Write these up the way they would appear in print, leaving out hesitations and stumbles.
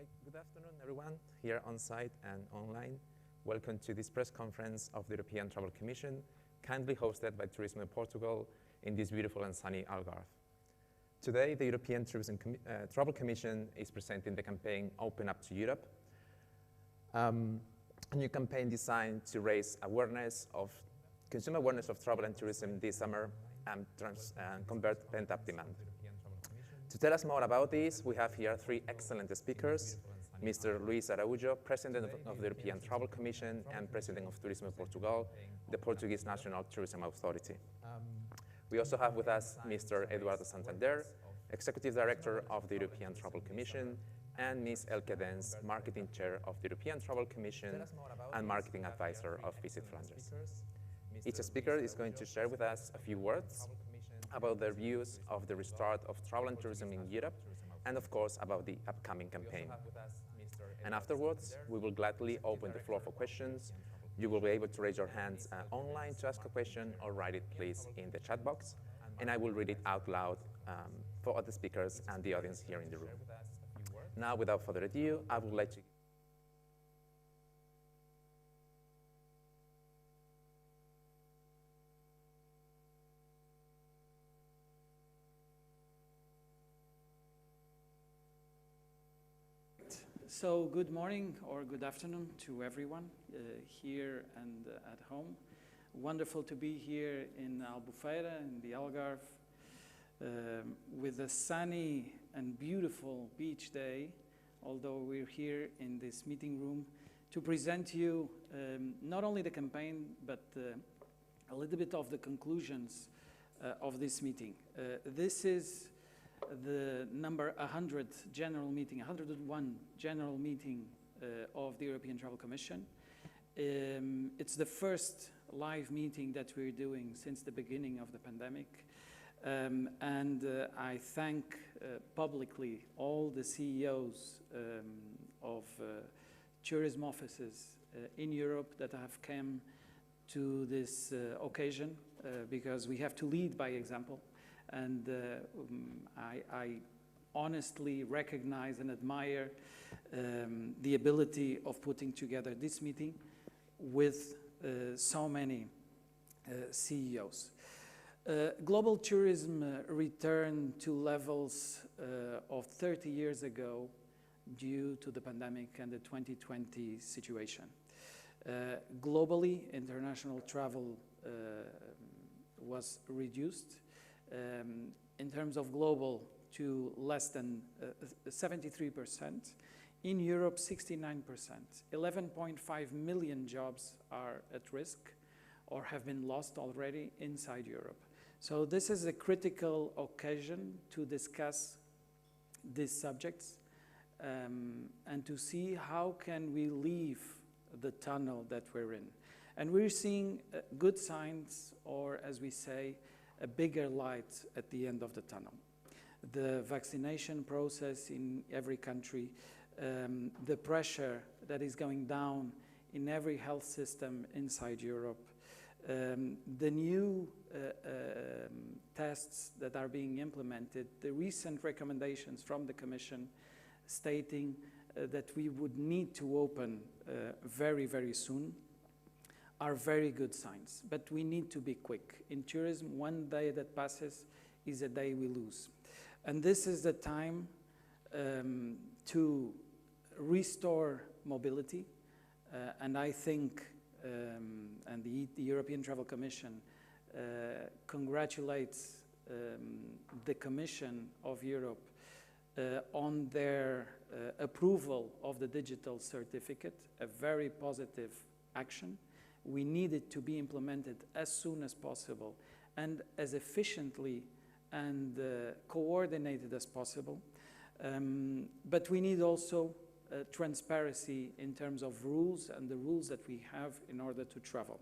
right, good afternoon, everyone, here on site and online. Welcome to this press conference of the European Travel Commission, kindly hosted by Tourism in Portugal in this beautiful and sunny Algarve. Today, the European Travel Commission is presenting the campaign Open Up to Europe, a new campaign designed to raise consumer awareness of travel and tourism this summer and convert pent-up demand. To tell us more about this, we have here three excellent speakers: Mr. Luis Araújo, President of the European Travel Commission and President of Tourism in Portugal, the Portuguese National Tourism Authority. We also have with us Mr. Eduardo Santander, Executive Director of the European Travel Commission, and Ms. Elke Dens, Marketing Chair of the European Travel Commission and Marketing Advisor of Visit Flanders. Each speaker is going to share with us a few words about their views of the restart of travel and tourism in Europe, and of course about the upcoming campaign. And afterwards, we will gladly open the floor for questions. You will be able to raise your hands online to ask a question, or write it please in the chat box, and I will read it out loud for other speakers and the audience here in the room. Now, without further ado, I would like to So good morning or good afternoon to everyone here and at home. Wonderful to be here in Albufeira, in the Algarve, with a sunny and beautiful beach day, although we're here in this meeting room to present to you not only the campaign, but a little bit of the conclusions of this meeting. This is the number 101 general meeting of the European Travel Commission. It's the first live meeting that we're doing since the beginning of the pandemic. And I thank publicly all the CEOs of tourism offices in Europe that have come to this occasion, because we have to lead by example. And I honestly recognize and admire the ability of putting together this meeting with so many CEOs. Global tourism returned to levels of 30 years ago due to the pandemic and the 2020 situation. Globally, international travel was reduced. In terms of global, to less than 73%. In Europe, 69%. 11.5 million jobs are at risk or have been lost already inside Europe. So this is a critical occasion to discuss these subjects and to see how can we leave the tunnel that we're in. And we're seeing good signs, or as we say, a bigger light at the end of the tunnel. The vaccination process in every country, the pressure that is going down in every health system inside Europe, the new tests that are being implemented, the recent recommendations from the Commission stating that we would need to open very, very soon, are very good signs, but we need to be quick. In tourism, one day that passes is a day we lose. And this is the time to restore mobility, and I think, and the European Travel Commission congratulates the Commission of Europe on their approval of the digital certificate, a very positive action. We need it to be implemented as soon as possible and as efficiently and coordinated as possible. But we need also transparency in terms of rules and the rules that we have in order to travel.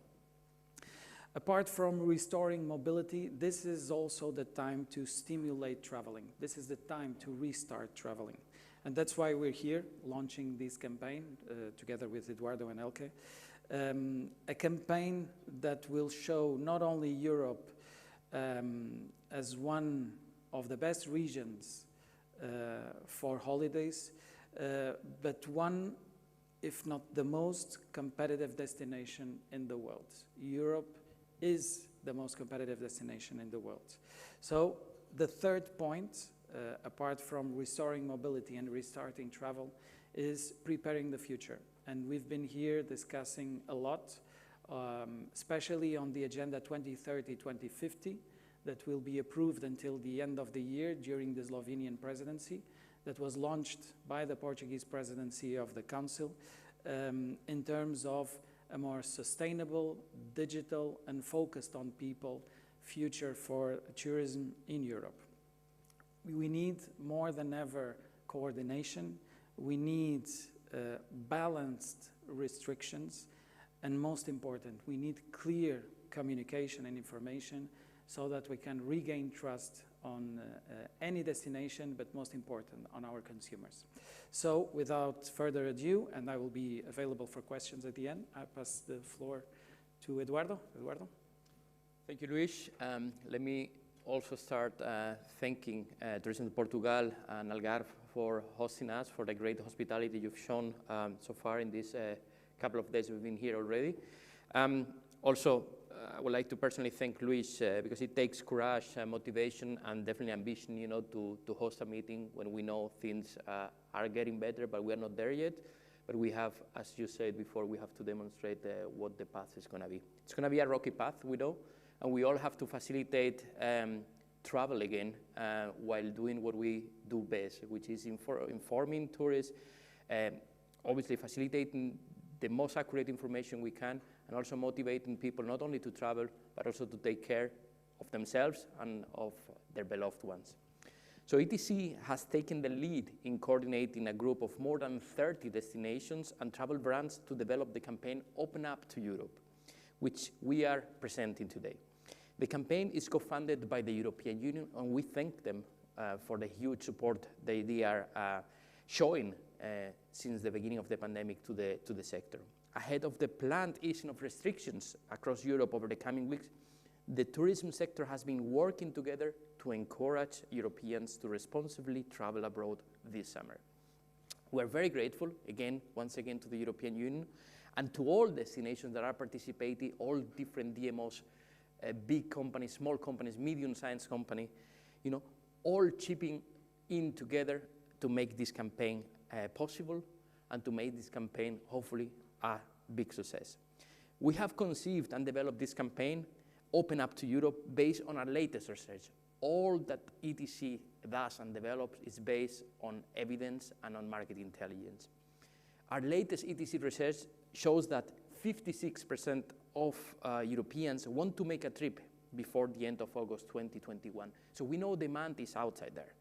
Apart from restoring mobility, this is also the time to stimulate traveling. This is the time to restart traveling. And that's why we're here launching this campaign together with Eduardo and Elke. A campaign that will show not only Europe as one of the best regions for holidays, but one, if not the most competitive destination in the world. Europe is the most competitive destination in the world. So the third point, apart from restoring mobility and restarting travel, is preparing the future. And we've been here discussing a lot, especially on the Agenda 2030-2050, that will be approved until the end of the year during the Slovenian presidency, that was launched by the Portuguese presidency of the Council, in terms of a more sustainable, digital, and focused on people future for tourism in Europe. We need more than ever coordination. We need balanced restrictions, and most important, we need clear communication and information so that we can regain trust on any destination, but most important, on our consumers. So without further ado, and I will be available for questions at the end, I pass the floor to Eduardo. Eduardo? Thank you, Luis. Let me also start thanking Tourism de Portugal and Algarve for hosting us, for the great hospitality you've shown so far in these couple of days we've been here already. Also, I would like to personally thank Luis because it takes courage, motivation, and definitely ambition, you know, to host a meeting when we know things are getting better, but we are not there yet. But we have, as you said before, we have to demonstrate what the path is going to be. It's going to be a rocky path, we know, and we all have to facilitate travel again while doing what we do best, which is informing tourists, obviously facilitating the most accurate information we can, and also motivating people not only to travel, but also to take care of themselves and of their beloved ones. So ETC has taken the lead in coordinating a group of more than 30 destinations and travel brands to develop the campaign Open Up to Europe, which we are presenting today. The campaign is co-funded by the European Union, and we thank them for the huge support they are showing since the beginning of the pandemic to the sector. Ahead of the planned easing of restrictions across Europe over the coming weeks, the tourism sector has been working together to encourage Europeans to responsibly travel abroad this summer. We're very grateful, once again, to the European Union and to all destinations that are participating, all different DMOs, big companies, small companies, medium-sized companies, you know, all chipping in together to make this campaign possible and to make this campaign, hopefully, a big success. We have conceived and developed this campaign, Open Up to Europe, based on our latest research. All that ETC does and develops is based on evidence and on market intelligence. Our latest ETC research shows that 56% of Europeans want to make a trip before the end of August 2021. So we know demand is outside there.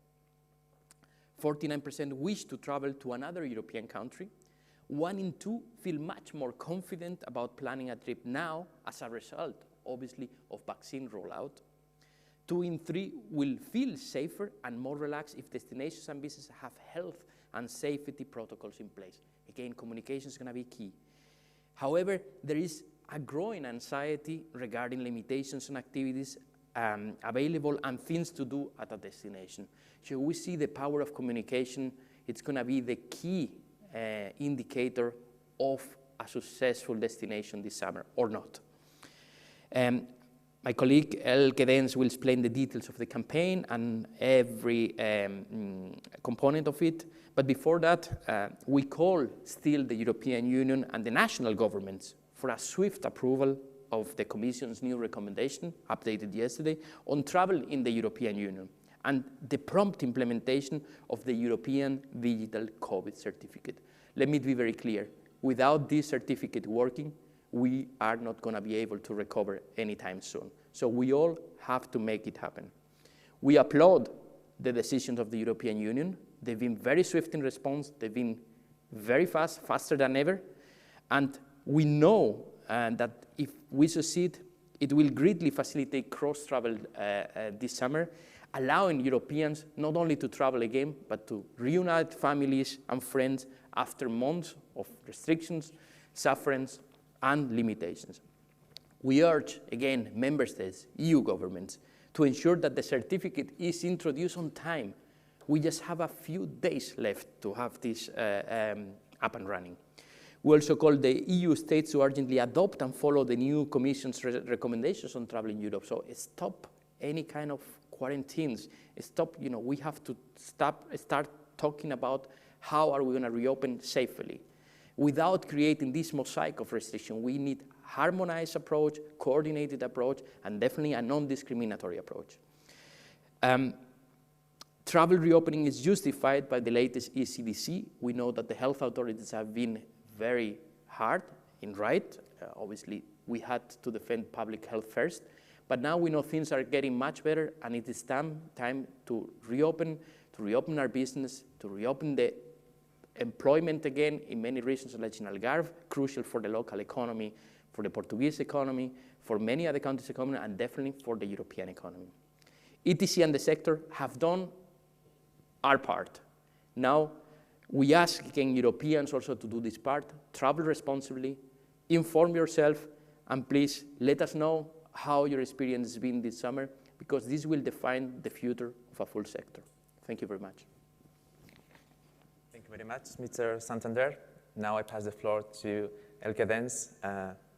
49% wish to travel to another European country. 1 in 2 feel much more confident about planning a trip now as a result, obviously, of vaccine rollout. 2 in 3 will feel safer and more relaxed if destinations and businesses have health and safety protocols in place. Again, communication is going to be key. However, there is a growing anxiety regarding limitations on activities available and things to do at a destination. So we see the power of communication. It's going to be the key indicator of a successful destination this summer, or not. My colleague Elke Dens will explain the details of the campaign and every component of it. But before that, we call still the European Union and the national governments for a swift approval of the Commission's new recommendation, updated yesterday, on travel in the European Union, and the prompt implementation of the European Digital COVID Certificate. Let me be very clear. Without this certificate working, we are not going to be able to recover anytime soon. So we all have to make it happen. We applaud the decisions of the European Union. They've been very swift in response. They've been very fast, faster than ever. And we know that if we succeed, it will greatly facilitate cross-travel this summer, allowing Europeans not only to travel again, but to reunite families and friends after months of restrictions, sufferings, and limitations. We urge, again, member states, EU governments, to ensure that the certificate is introduced on time, we just have a few days left to have this up and running. We also call the EU states to urgently adopt and follow the new Commission's recommendations on travel in Europe. So stop any kind of quarantines. Stop, we have to start talking about how are we going to reopen safely. Without creating this mosaic of restriction, we need harmonized approach, coordinated approach, and definitely a non-discriminatory approach. Travel reopening is justified by the latest ECDC. We know that the health authorities have been very hard in right. Obviously, we had to defend public health first, but now we know things are getting much better, and it is time to reopen our business, to reopen the employment again in many regions like in Algarve, crucial for the local economy, for the Portuguese economy, for many other countries' economy, and definitely for the European economy. ETC and the sector have done our part. Now, we ask again Europeans also to do this part, travel responsibly, inform yourself, and please let us know how your experience has been this summer, because this will define the future of a full sector. Thank you very much. Thank you very much, Mr. Santander. Now I pass the floor to Elke Dens,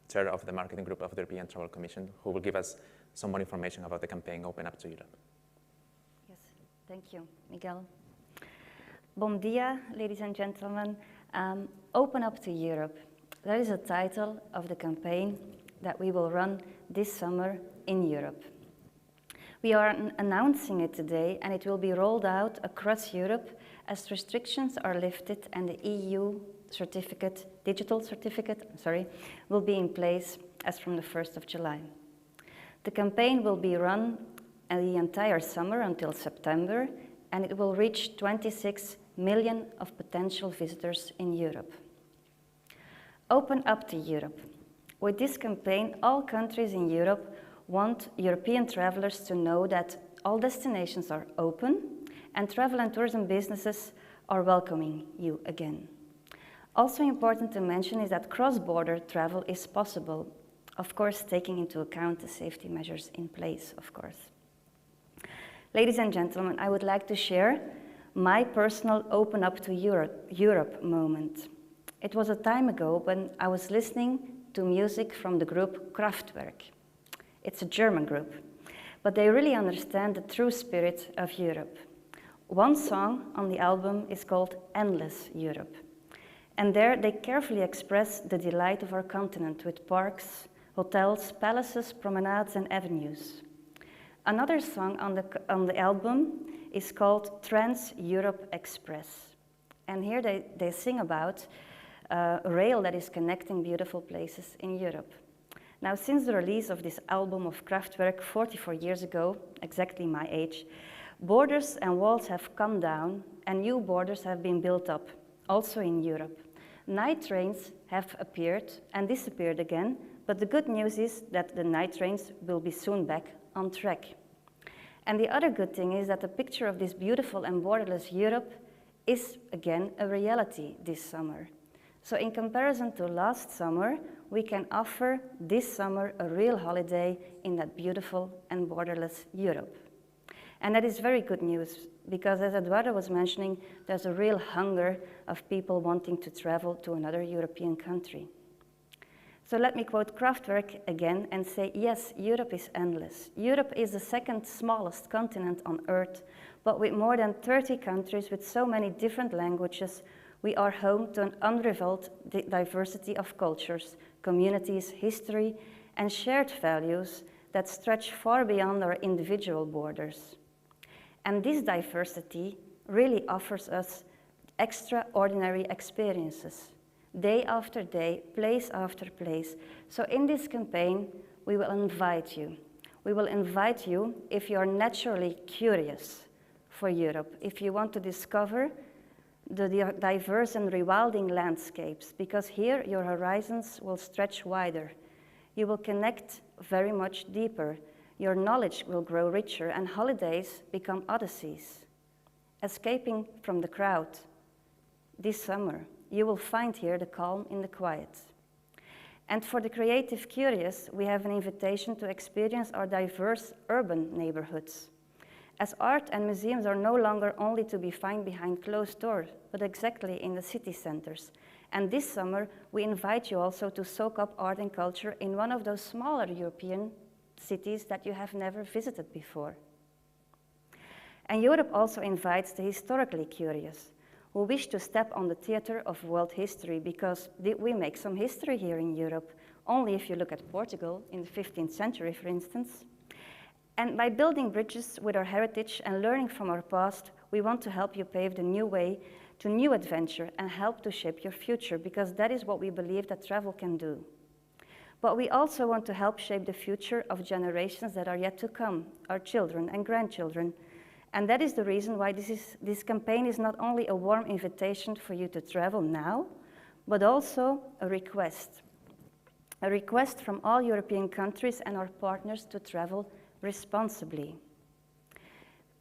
Chair of the Marketing Group of the European Travel Commission, who will give us some more information about the campaign Open Up to Europe. Yes, thank you, Miguel. Bom dia, ladies and gentlemen. Open Up to Europe. That is the title of the campaign that we will run this summer in Europe. We are announcing it today, and it will be rolled out across Europe as restrictions are lifted and the EU digital certificate, will be in place as from the 1st of July. The campaign will be run the entire summer until September, and it will reach 26 million of potential visitors in Europe. Open Up to Europe. With this campaign, all countries in Europe want European travelers to know that all destinations are open and travel and tourism businesses are welcoming you again. Also important to mention is that cross-border travel is possible, of course, taking into account the safety measures in place, of course. Ladies and gentlemen, I would like to share my personal Open Up to Europe moment. It was a time ago when I was listening to music from the group Kraftwerk. It's a German group, but they really understand the true spirit of Europe. One song on the album is called Endless Europe. And there they carefully express the delight of our continent with parks, hotels, palaces, promenades, and avenues. Another song on the album is called Trans-Europe Express. And here they sing about a rail that is connecting beautiful places in Europe. Now, since the release of this album of Kraftwerk 44 years ago, exactly my age, borders and walls have come down and new borders have been built up, also in Europe. Night trains have appeared and disappeared again, but the good news is that the night trains will be soon back on track. And the other good thing is that the picture of this beautiful and borderless Europe is again a reality this summer. So in comparison to last summer, we can offer this summer a real holiday in that beautiful and borderless Europe. And that is very good news, because as Eduardo was mentioning, there's a real hunger of people wanting to travel to another European country. So let me quote Kraftwerk again and say, yes, Europe is endless. Europe is the second smallest continent on Earth, but with more than 30 countries with so many different languages, we are home to an unrivaled diversity of cultures, communities, history, and shared values that stretch far beyond our individual borders. And this diversity really offers us extraordinary experiences, day after day, place after place. So in this campaign, we will invite you. We will invite you if you are naturally curious for Europe, if you want to discover the diverse and rewilding landscapes, because here your horizons will stretch wider. You will connect very much deeper. Your knowledge will grow richer, and holidays become odysseys. Escaping from the crowd this summer, you will find here the calm in the quiet. And for the creative curious, we have an invitation to experience our diverse urban neighborhoods. as art and museums are no longer only to be found behind closed doors, but exactly in the city centers. And this summer, we invite you also to soak up art and culture in one of those smaller European cities that you have never visited before. And Europe also invites the historically curious, who wish to step on the theater of world history, because we make some history here in Europe, only if you look at Portugal in the 15th century, for instance. And by building bridges with our heritage and learning from our past, we want to help you pave the new way to new adventure and help to shape your future, because that is what we believe that travel can do. But we also want to help shape the future of generations that are yet to come, our children and grandchildren. And that is the reason why this campaign is not only a warm invitation for you to travel now, but also a request from all European countries and our partners to travel responsibly.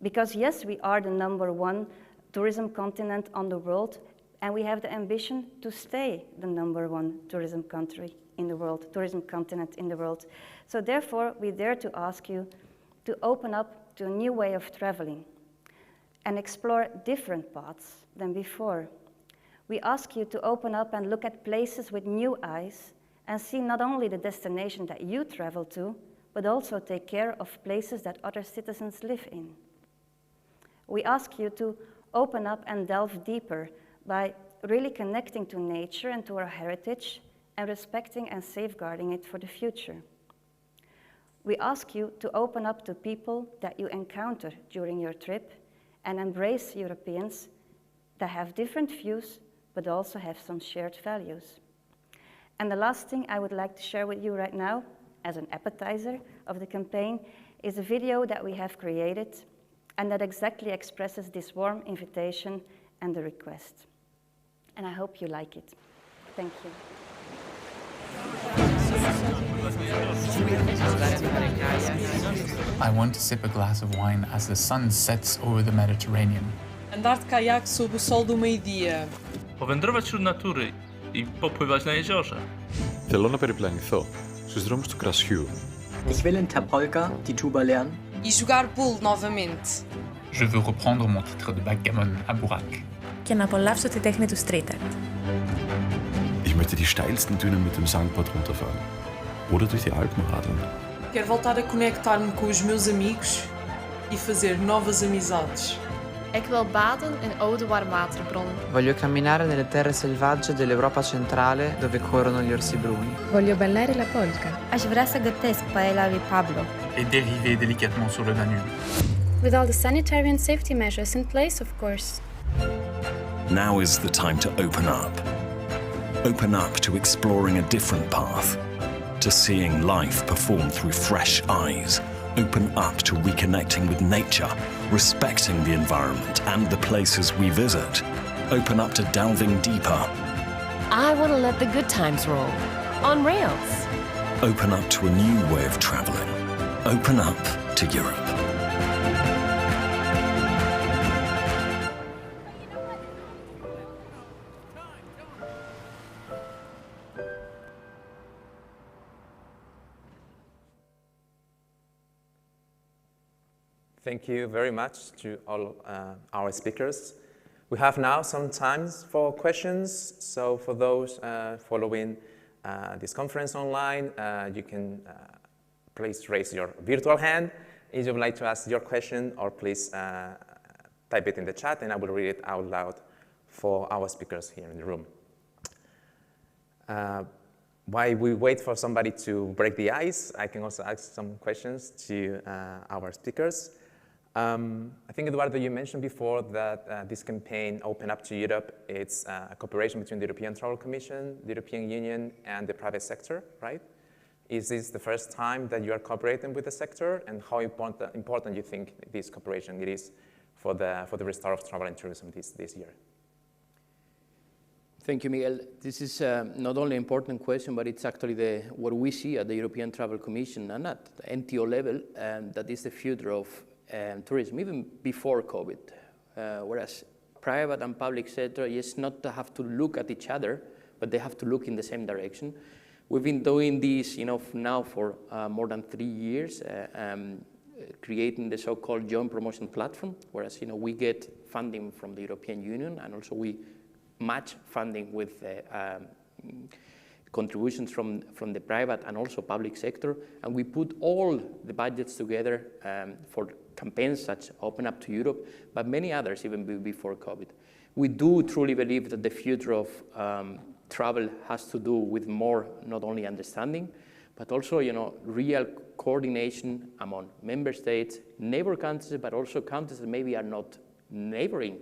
Because yes, we are the #1 tourism continent on the world, and we have the ambition to stay the #1 tourism country in the world, tourism continent in the world. So therefore, we dare to ask you to open up to a new way of traveling and explore different paths than before. We ask you to open up and look at places with new eyes and see not only the destination that you travel to, but also take care of places that other citizens live in. We ask you to open up and delve deeper by really connecting to nature and to our heritage and respecting and safeguarding it for the future. We ask you to open up to people that you encounter during your trip and embrace Europeans that have different views but also have some shared values. And the last thing I would like to share with you right now, as an appetizer of the campaign, is a video that we have created and that exactly expresses this warm invitation and the request. And I hope you like it. Thank you. I want to sip a glass of wine as the sun sets over the Mediterranean. Andar de caiaque sob o sol do meio-dia. Powędrować wśród natury i popływać na jeziorze. Θέλω να περιπλανηθώ στους δρόμους του κρασιού. Ich will in Tapolca die Tuba lernen. E jogar pool novamente. Je veux reprendre mon titre de backgammon à Burak. Και να απολαύσω τη τέχνη του street art. Ich möchte die steilsten Dünen mit dem Sandboard runterfahren. Oder durch die Alpen radeln. Quero voltar a conectar-me com os meus amigos e fazer novas amizades. Ik wil baden in oude warmwaterbronnen. Voglio camminare nelle terre selvagge dell'Europa centrale dove corrono gli orsi bruni. Voglio ballare la polka. Aș vrea să gătesc paella lui Pablo. Et dériver délicatement sur le Danube. With all the sanitary and safety measures in place, of course. Now is the time to open up. Open up to exploring a different path, to seeing life performed through fresh eyes. Open up to reconnecting with nature, respecting the environment and the places we visit. Open up to delving deeper. I want to let the good times roll. On rails. Open up to a new way of traveling. Open up to Europe. Thank you very much to all our speakers. We have now some time for questions. So for those following this conference online, you can please raise your virtual hand if you would like to ask your question, or please type it in the chat and I will read it out loud for our speakers here in the room. While we wait for somebody to break the ice, I can also ask some questions to our speakers. I think, Eduardo, you mentioned before that this campaign, Open Up to Europe, it's a cooperation between the European Travel Commission, the European Union, and the private sector, right? Is this the first time that you are cooperating with the sector, and how important you think this cooperation it is for the restart of travel and tourism this year? Thank you, Miguel. This is not only an important question, but it's actually what we see at the European Travel Commission and at the NTO level, that is the future of tourism, even before COVID. Whereas private and public sector, yes, not to have to look at each other, but they have to look in the same direction. We've been doing this, now for more than 3 years. creating the so-called joint promotion platform, whereas we get funding from the European Union, and also we match funding with contributions from the private and also public sector, and we put all the budgets together for campaigns such Open Up to Europe, but many others even before COVID. We do truly believe that the future of travel has to do with more, not only understanding, but also real coordination among member states, neighbor countries, but also countries that maybe are not neighboring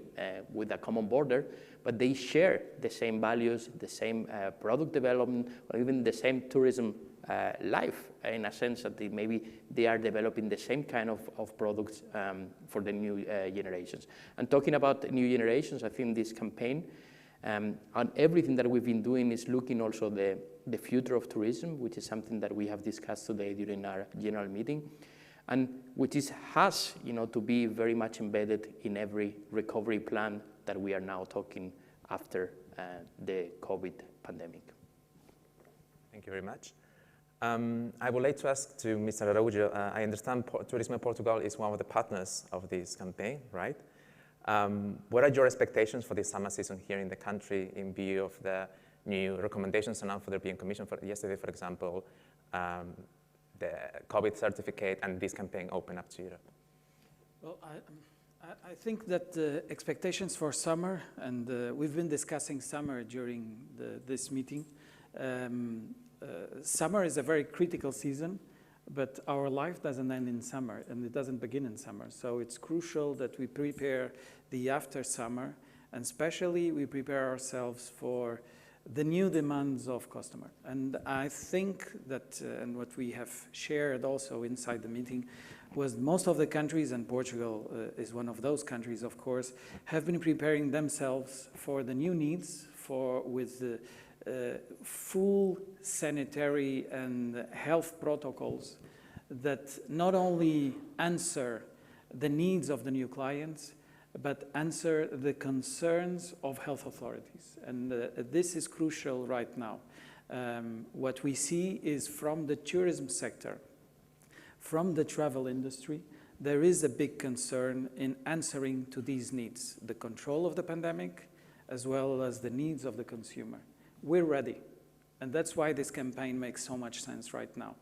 with a common border, but they share the same values, the same product development, or even the same tourism life, in a sense that maybe they are developing the same kind of products for the new generations. And talking about the new generations, I think this campaign and everything that we've been doing is looking also the future of tourism, which is something that we have discussed today during our general meeting, and which has to be very much embedded in every recovery plan that we are now talking after the COVID pandemic. Thank you very much. I would like to ask to Mr. Araújo, I understand Turismo Portugal is one of the partners of this campaign, right? What are your expectations for this summer season here in the country in view of the new recommendations announced for the European Commission yesterday, for example, the COVID certificate and this campaign Open Up to Europe? Well, I think that the expectations for summer, and we've been discussing summer during this meeting. Summer is a very critical season, but our life doesn't end in summer, and it doesn't begin in summer. So it's crucial that we prepare the after summer, and especially we prepare ourselves for the new demands of customer. And I think that, and what we have shared also inside the meeting, was most of the countries, and Portugal is one of those countries, of course, have been preparing themselves for the new needs, with the full sanitary and health protocols that not only answer the needs of the new clients, but answer the concerns of health authorities. And this is crucial right now. What we see is from the tourism sector, from the travel industry, there is a big concern in answering to these needs, the control of the pandemic, as well as the needs of the consumer. We're ready, and that's why this campaign makes so much sense right now.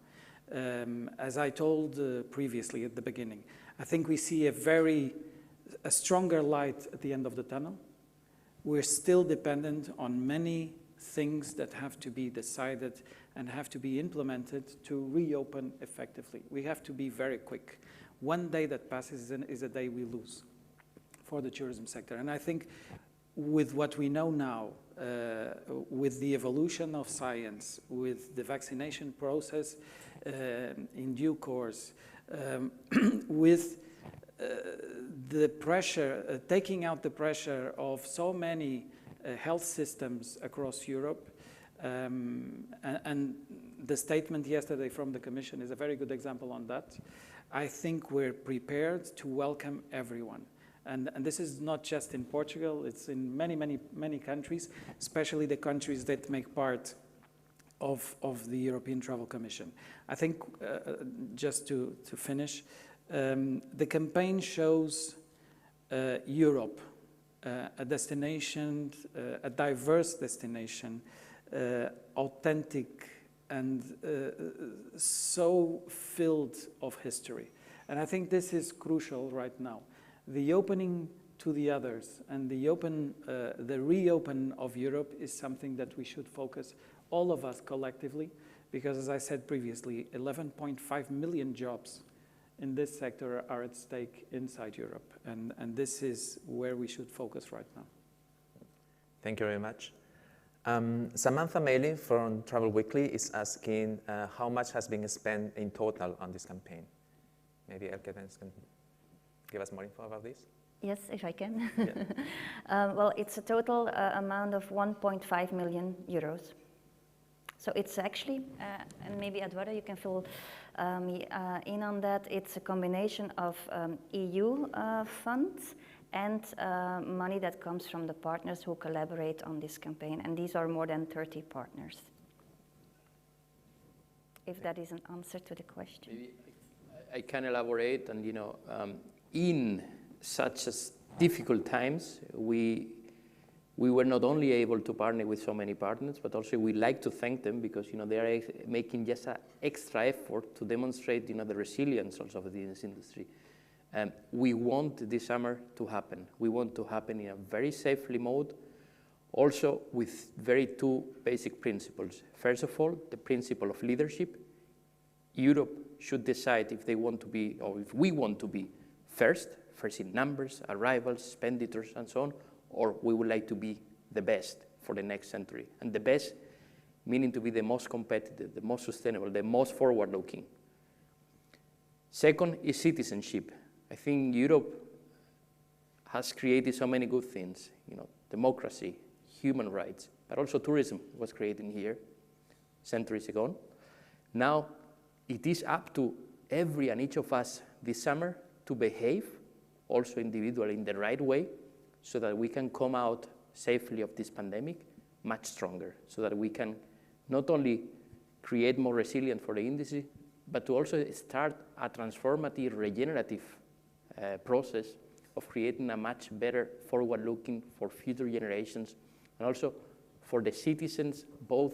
As I told previously at the beginning, I think we see a stronger light at the end of the tunnel. We're still dependent on many things that have to be decided and have to be implemented to reopen effectively. We have to be very quick. One day that passes is a day we lose for the tourism sector. And I think with what we know now, with the evolution of science, with the vaccination process in due course, with the pressure, taking out the pressure of so many health systems across Europe, and the statement yesterday from the Commission is a very good example on that. I think we're prepared to welcome everyone. And this is not just in Portugal, it's in many, many, many countries, especially the countries that make part of the European Travel Commission. I think, just to finish, the campaign shows Europe, a destination, a diverse destination, authentic and so filled of history. And I think this is crucial right now. The opening to the others and the reopen of Europe is something that we should focus, all of us collectively, because as I said previously, 11.5 million jobs in this sector are at stake inside Europe. And this is where we should focus right now. Thank you very much. Samantha Maley from Travel Weekly is asking how much has been spent in total on this campaign. Maybe Elke can give us more info about this? Yes, if I can. Yeah. Well, it's a total amount of 1.5 million euros. So it's actually, and maybe Eduardo, you can fill me in on that, it's a combination of EU funds and money that comes from the partners who collaborate on this campaign. And these are more than 30 partners. If that is an answer to the question. Maybe I can elaborate, and in such as difficult times, we were not only able to partner with so many partners, but also we like to thank them because they are making just an extra effort to demonstrate the resilience also of this industry. We want this summer to happen. We want to happen in a very safely mode, also with two very principles. First of all, the principle of leadership. Europe should decide if they want to be, or if we want to be first in numbers, arrivals, expenditures, and so on, or we would like to be the best for the next century. And the best meaning to be the most competitive, the most sustainable, the most forward-looking. Second is citizenship. I think Europe has created so many good things, democracy, human rights, but also tourism was created here centuries ago. Now, it is up to every and each of us this summer to behave also individually in the right way so that we can come out safely of this pandemic much stronger, so that we can not only create more resilience for the industry, but to also start a transformative, regenerative process of creating a much better forward-looking for future generations, and also for the citizens, both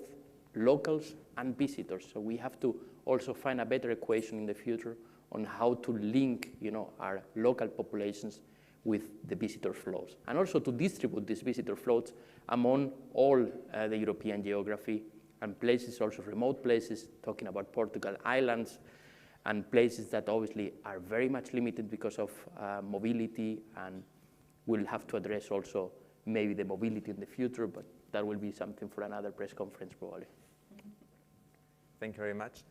locals and visitors. So we have to also find a better equation in the future on how to link, our local populations with the visitor flows, and also to distribute these visitor flows among all the European geography and places, also remote places, talking about Portugal islands, and places that obviously are very much limited because of mobility, and we'll have to address also maybe the mobility in the future, but that will be something for another press conference probably. Thank you very much.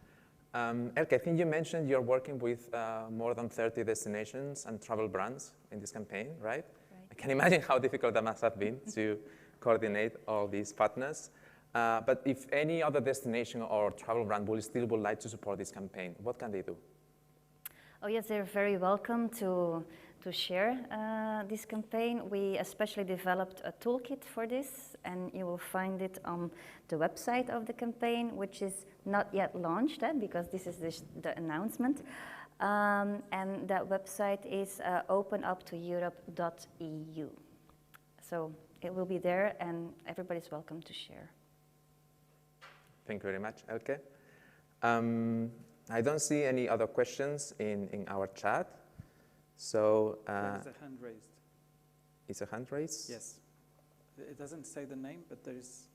Elke, I think you mentioned you're working with more than 30 destinations and travel brands in this campaign, right? I can imagine how difficult that must have been to coordinate all these partners. But if any other destination or travel brand would like to support this campaign, what can they do? Oh yes, they're very welcome to share this campaign. We especially developed a toolkit for this, and you will find it on the website of the campaign, which is not yet launched because this is the announcement. And that website is openuptoeurope.eu. So it will be there, and everybody's welcome to share. Thank you very much, Elke. I don't see any other questions in our chat. So there's a hand raised. Is a hand raised? Yes. It doesn't say the name, but there's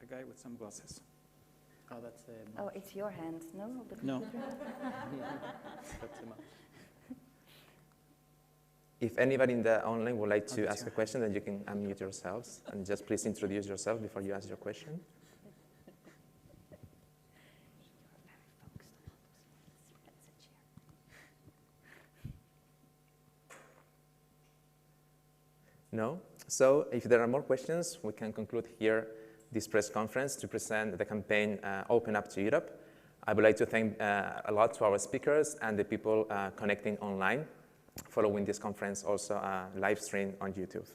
a guy with some glasses. Oh, that's oh, it's your hand, no? No. That's a mouse. If anybody in the online would like to ask a question, then you can unmute yourselves and just please introduce yourself before you ask your question. No? So if there are more questions, we can conclude here this press conference to present the campaign Open Up to Europe. I would like to thank a lot to our speakers and the people connecting online, following this conference also live stream on YouTube.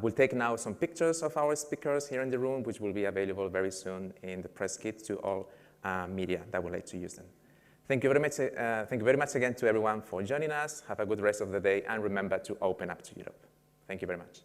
We'll take now some pictures of our speakers here in the room, which will be available very soon in the press kit to all media that would like to use them. Thank you very much again to everyone for joining us. Have a good rest of the day, and remember to open up to Europe. Thank you very much.